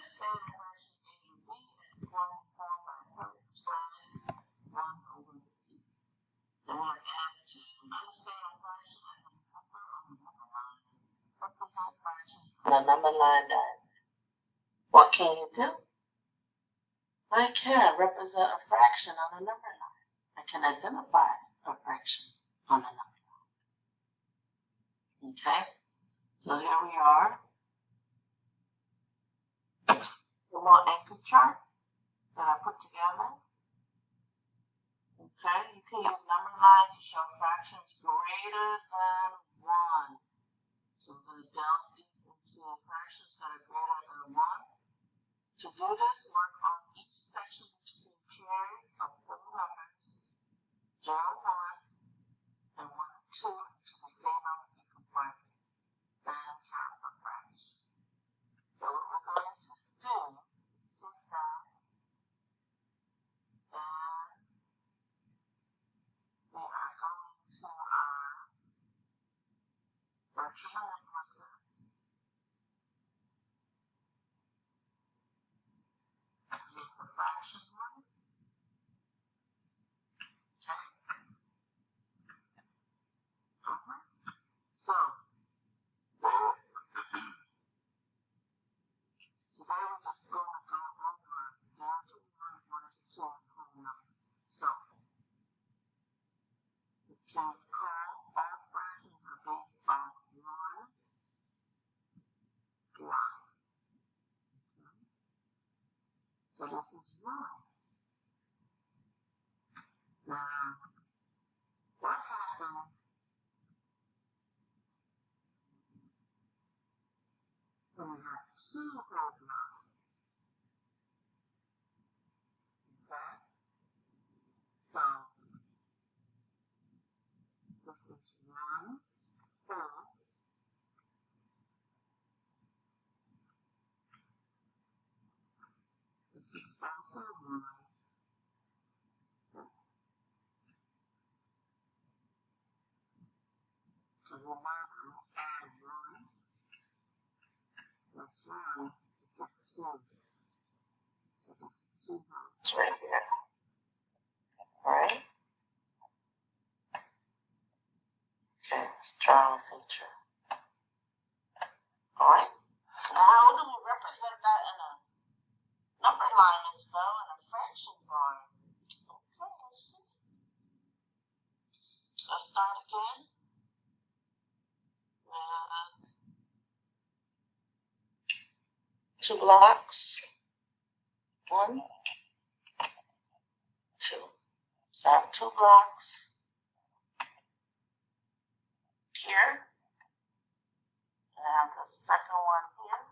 understanding fraction A and B is formed by perfect size 1/e. Then we have F2. Understand a fraction as a number on the number line. Represent fractions on a number line diagram. What can you do? I can represent a fraction on a number line. I can identify a fraction on a number line. Okay? So here we are. The little anchor chart that I put together. Okay? You can use number lines to show fractions greater than 1. So we're going to delve deep into fractions that are greater than 1. To do this, work on each section between periods of whole numbers 0, 1, and 1 and 2 to the same number equal parts. Then count a fraction. So what we're going to do is take that and we are going to our virtual manipulatives. Use the fraction one. Okay. So today we're just going to go over 0 to 1, 1 to 2, and whole number. So you can recall all fractions are based on 1 block. Okay. So this is 1. Now, what happens when we have 2 whole blocks? Okay? So, this is 1 whole. This is also 1. So remember, we add 1 plus 1 equals 2. So this is 2 wholes right here. Alright? Okay, let's draw a picture. Alright? So now how do we represent that in a number line as well and a fraction form? Okay, let's see. Let's start again with 2 blocks. 1, 2. So I have 2 blocks here. And I have the second one here.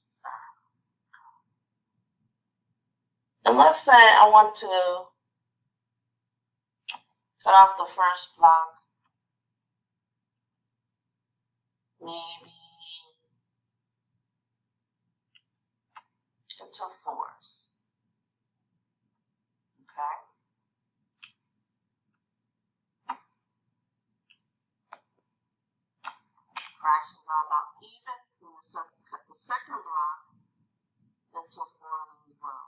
So, and let's say I want to cut off the first block, maybe into 4s. Okay? Fractions are about even. We're going to cut the second block into 4 as well.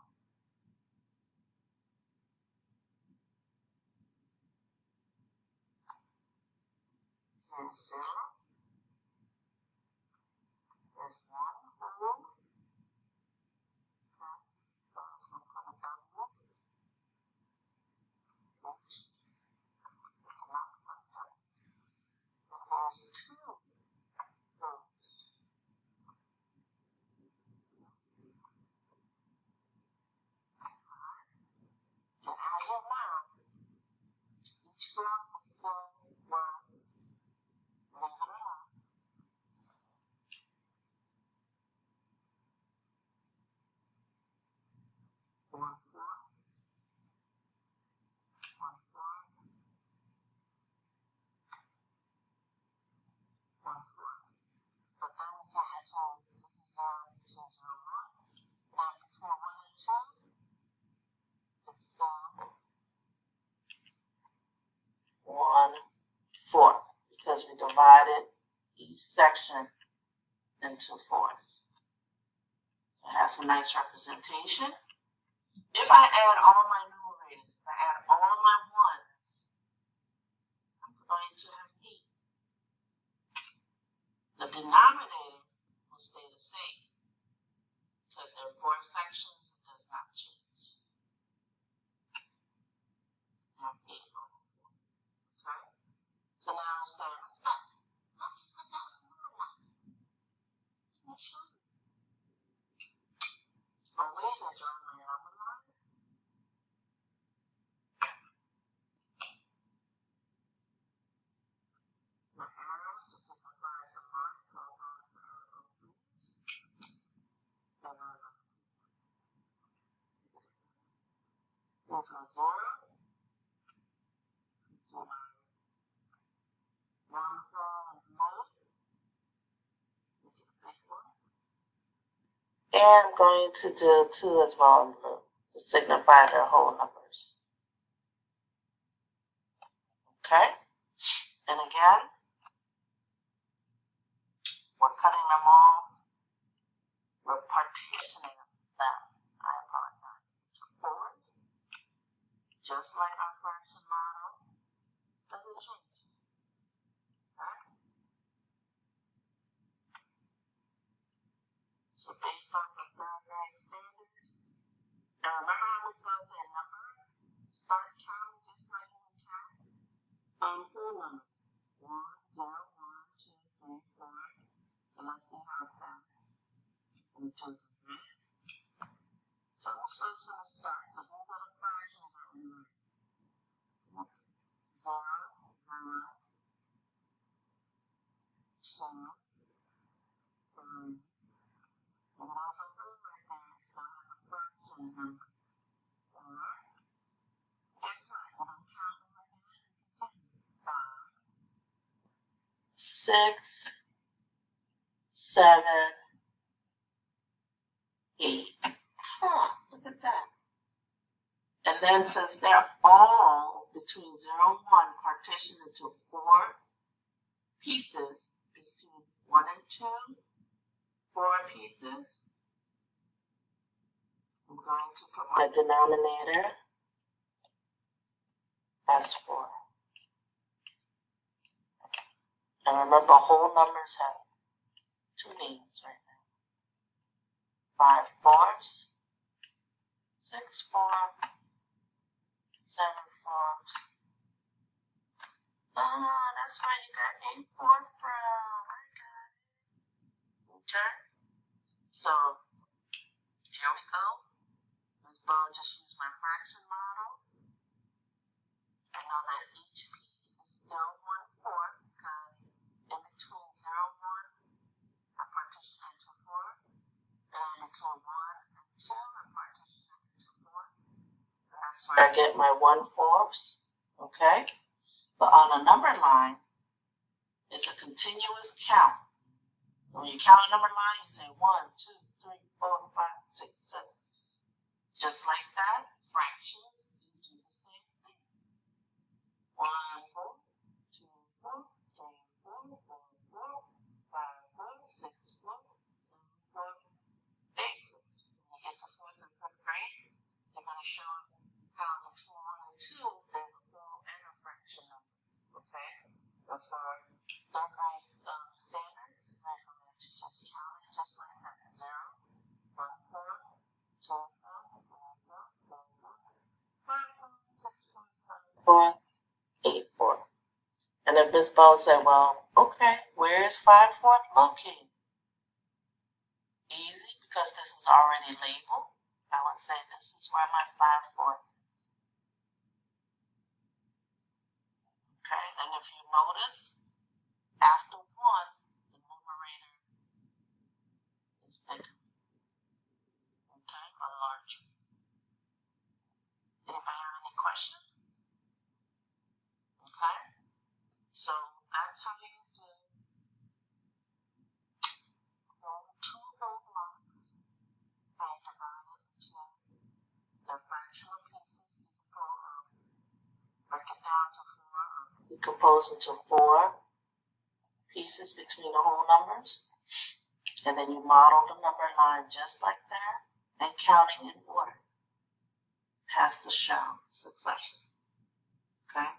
Here's 0. There's 1 whole. Okay. So I'm just going to put a W. H. And there's 2 wholes. And as of now, each block is still worth, believe it or not, 1, 4, 1, 4, 1, 4. But then we get into, this is 0, 2, 0, 1. Now between 1 and 2, it's still 1, 4. Because we divided each section into fourth. So it has a nice representation. If I add all my numerators, if I add all my ones, I'm going to have 8. The denominator will stay the same because there are 4 sections, it does not change. I have 8 over 4. Okay? So now we say, let's go. Always I draw my number line. My arrows to simplify some line called on for our openings. Here's my 0. Do my 1 from blue. Make it a big one. And I'm going to do 2 as well in blue to signify their whole numbers. Okay? And again, we're cutting them off. We're partitioning them. I apologize. Into 4s. Just like our fraction model. Doesn't change. Okay? So based on the third grade standards, and remember I was going to say number, start counting just like we count on whole numbers. 1, 0, 1, 2, 3, 4. So let's see how it's done. We do the red. So who's first going to start? So these are the fractions that we learned. 0, 1, 2, 3. And also food right there, so it's a fraction number. Alright? Guess what? When I'm counting right now, you continue. 5, 6, 7, 8. Look at that. And then since they're all between 0 and 1 partitioned into 4 pieces, between 1 and 2, 4 pieces, I'm going to put my denominator as 4. And remember, whole numbers have 2 names right now. 5 fours, 6 4, 7 4s. Oh, that's where you got 8 4 from. I got it. Okay? So, here we go. Let's just use my fraction model. I know that each piece is still 1/4 because in between 0 and 1, I partition into 4. And between 1 and 2, I partition into 4. That's where I get my 1/4. Okay? But on a number line, it's a continuous count. When you count a number line, you say 1, 2, 3, 4, 5, 6, 7. Just like that, fractions, you do the same thing. 1, 4, 2, 4, 3, 4, 4, 4, 5, 4, 6, 4, 7, 4, 8. When you get to 4th and 5th grade, they're going to show how between 1 and 2, there's a whole and a fraction number. Okay? But for third grade standards, we're going to just count it just like that. 0, 1, 4, 2, 4, 4, 8, 4. And if Miss Bo said, well, okay, where is 5/4 located? Easy, because this is already labeled. I would say this is where my 5/4. Okay, and if you notice, after 1, the numerator is bigger. Okay, or larger. Anybody have any questions? Okay, so that's how you do 2 whole blocks and divide it into the fractional pieces. Break it down to 4, decompose into 4 pieces between the whole numbers. And then you model the number line just like that, and counting in order has to show succession. Okay?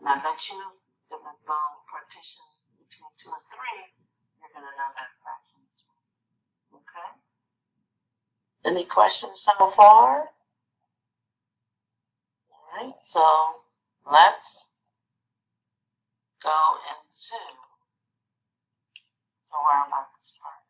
And I bet you if it's both partition between 2 and 3, you're going to know that fraction as well. Okay? Any questions so far? All right, so let's go into the where I like this part.